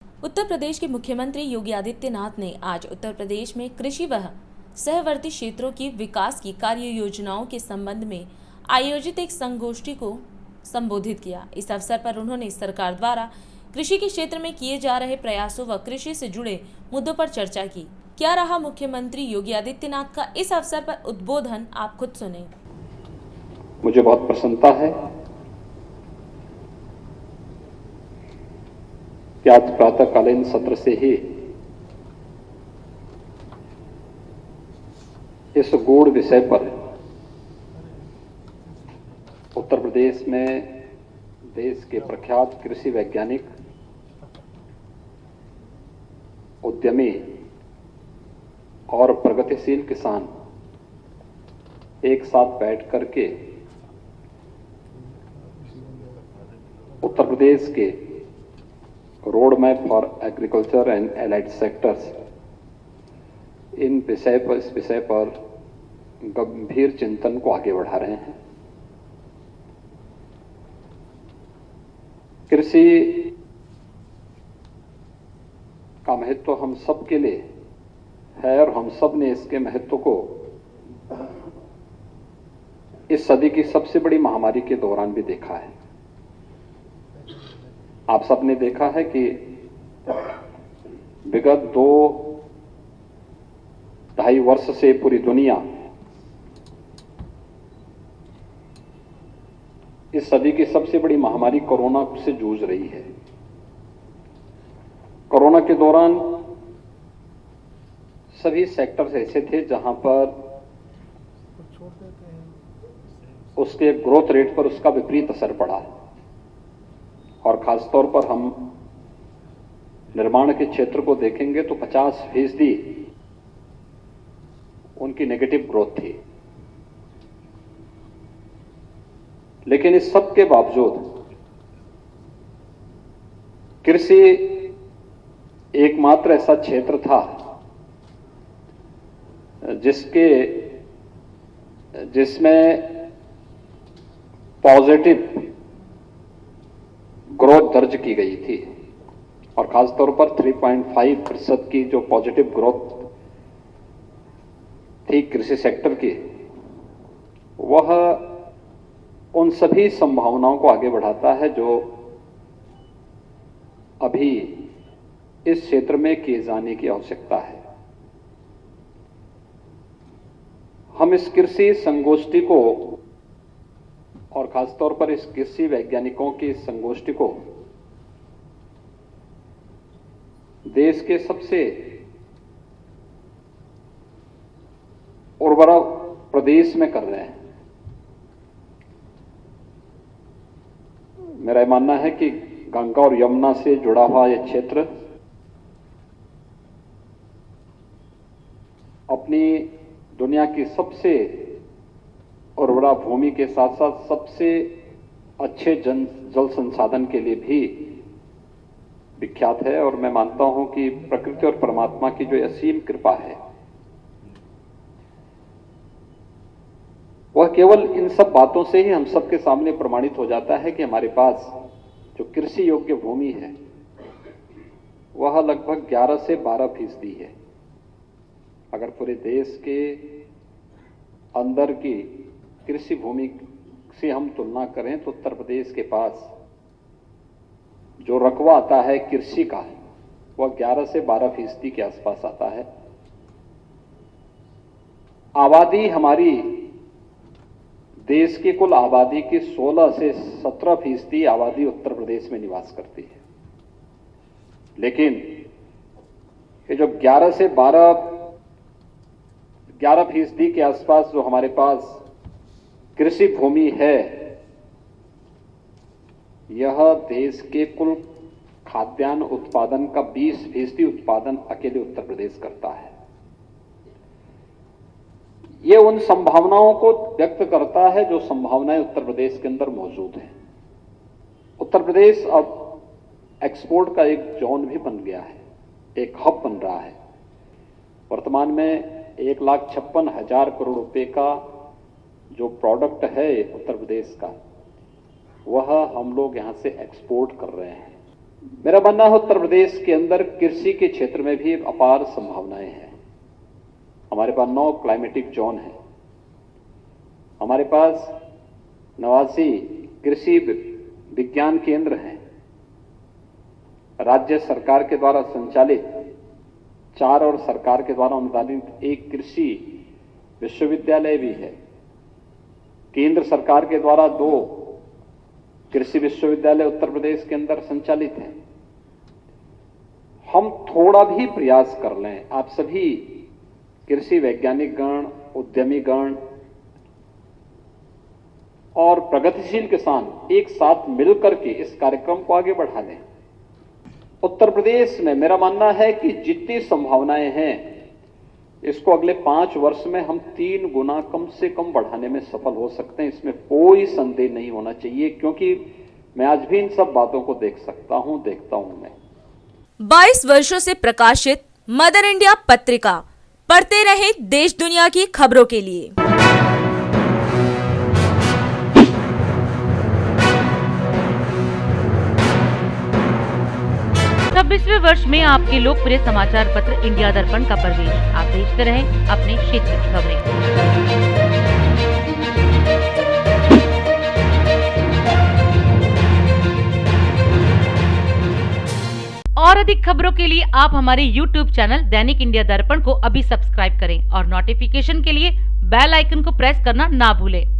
उत्तर प्रदेश के मुख्यमंत्री योगी आदित्यनाथ ने आज उत्तर प्रदेश में कृषि व सहवर्ती क्षेत्रों की विकास की कार्य योजनाओं के संबंध में आयोजित एक संगोष्ठी को संबोधित किया। इस अवसर पर उन्होंने सरकार द्वारा कृषि के क्षेत्र में किए जा रहे प्रयासों व कृषि से जुड़े मुद्दों पर चर्चा की। क्या रहा मुख्यमंत्री योगी आदित्यनाथ का इस अवसर पर उद्बोधन, आप खुद सुने। मुझे बहुत प्रसन्नता है कि आज प्रातःकालीन सत्र से ही इस गूढ़ विषय पर उत्तर प्रदेश में देश के प्रख्यात कृषि वैज्ञानिक, उद्यमी और प्रगतिशील किसान एक साथ बैठ करके उत्तर प्रदेश के road map for agriculture and allied sectors इस विषय पर गंभीर चिंतन को आगे बढ़ा रहे हैं। कृषि का महत्व हम सब के लिए है और हम सब ने इसके महत्व को इस सदी की सबसे बड़ी महामारी के दौरान भी देखा है। आप सबने देखा है कि विगत 2-2.5 वर्ष से पूरी दुनिया इस सदी की सबसे बड़ी महामारी कोरोना से जूझ रही है। कोरोना के दौरान सभी सेक्टर्स ऐसे थे जहां पर उसके ग्रोथ रेट पर उसका विपरीत असर पड़ा और खासतौर पर हम निर्माण के क्षेत्र को देखेंगे तो 50% उनकी नेगेटिव ग्रोथ थी। लेकिन इस सब के बावजूद कृषि एकमात्र ऐसा क्षेत्र था जिसमें पॉजिटिव ग्रोथ दर्ज की गई थी और खासतौर पर 3.5% की जो पॉजिटिव ग्रोथ थी कृषि सेक्टर की, वह उन सभी संभावनाओं को आगे बढ़ाता है जो अभी इस क्षेत्र में किए जाने की आवश्यकता है। हम इस कृषि संगोष्ठी को और खासतौर पर इस कृषि वैज्ञानिकों की संगोष्ठी को देश के सबसे उर्वरा प्रदेश में कर रहे हैं। मेरा मानना है कि गंगा और यमुना से जुड़ा हुआ यह क्षेत्र अपनी दुनिया की सबसे उर्वरा भूमि के साथ साथ सबसे अच्छे जल संसाधन के लिए भी विख्यात है और मैं मानता हूं कि प्रकृति और परमात्मा की जो असीम कृपा है वह केवल इन सब बातों से ही हम सबके सामने प्रमाणित हो जाता है कि हमारे पास जो कृषि योग्य भूमि है वह लगभग 11 से 12% है। अगर पूरे देश के अंदर की कृषि भूमि से हम तुलना करें तो उत्तर प्रदेश के पास जो रकबा आता है कृषि का वह 11 से 12% के आसपास आता है। आबादी हमारी देश की कुल आबादी की 16 से 17% आबादी उत्तर प्रदेश में निवास करती है। लेकिन ये जो 11 से 11% के आसपास जो हमारे पास कृषि भूमि है, यह देश के कुल खाद्यान्न उत्पादन का 20% उत्पादन अकेले उत्तर प्रदेश करता है। ये उन संभावनाओं को व्यक्त करता है जो संभावनाएं उत्तर प्रदेश के अंदर मौजूद हैं। उत्तर प्रदेश अब एक्सपोर्ट का एक जोन भी बन गया है, एक हब बन रहा है। वर्तमान में 1,56,000 करोड़ रुपए का जो प्रोडक्ट है उत्तर प्रदेश का, वह हम लोग यहां से एक्सपोर्ट कर रहे हैं। मेरा मानना है उत्तर प्रदेश के अंदर कृषि के क्षेत्र में भी अपार संभावनाएं हैं। हमारे पास 9 क्लाइमेटिक जोन है, हमारे पास 89 कृषि विज्ञान केंद्र हैं, राज्य सरकार के द्वारा संचालित 4 और सरकार के द्वारा अनुदानित 1 कृषि विश्वविद्यालय भी है। केंद्र सरकार के द्वारा 2 कृषि विश्वविद्यालय उत्तर प्रदेश के अंदर संचालित हैं। हम थोड़ा भी प्रयास कर लें, आप सभी कृषि वैज्ञानिक गण, उद्यमी गण और प्रगतिशील किसान एक साथ मिलकर के इस कार्यक्रम को आगे बढ़ा लें। उत्तर प्रदेश में मेरा मानना है कि जितनी संभावनाएं हैं, इसको अगले 5 वर्ष में हम 3 गुना कम से कम बढ़ाने में सफल हो सकते हैं। इसमें कोई संदेह नहीं होना चाहिए, क्योंकि मैं आज भी इन सब बातों को देखता हूं मैं। 22 वर्षों से प्रकाशित मदर इंडिया पत्रिका पढ़ते रहें देश दुनिया की खबरों के लिए। 26वें वर्ष में आपके लोकप्रिय समाचार पत्र इंडिया दर्पण का प्रवेश। आप देखते रहें अपने क्षेत्र की खबरें। और अधिक खबरों के लिए आप हमारे YouTube चैनल दैनिक इंडिया दर्पण को अभी सब्सक्राइब करें और नोटिफिकेशन के लिए बेल आइकन को प्रेस करना ना भूलें।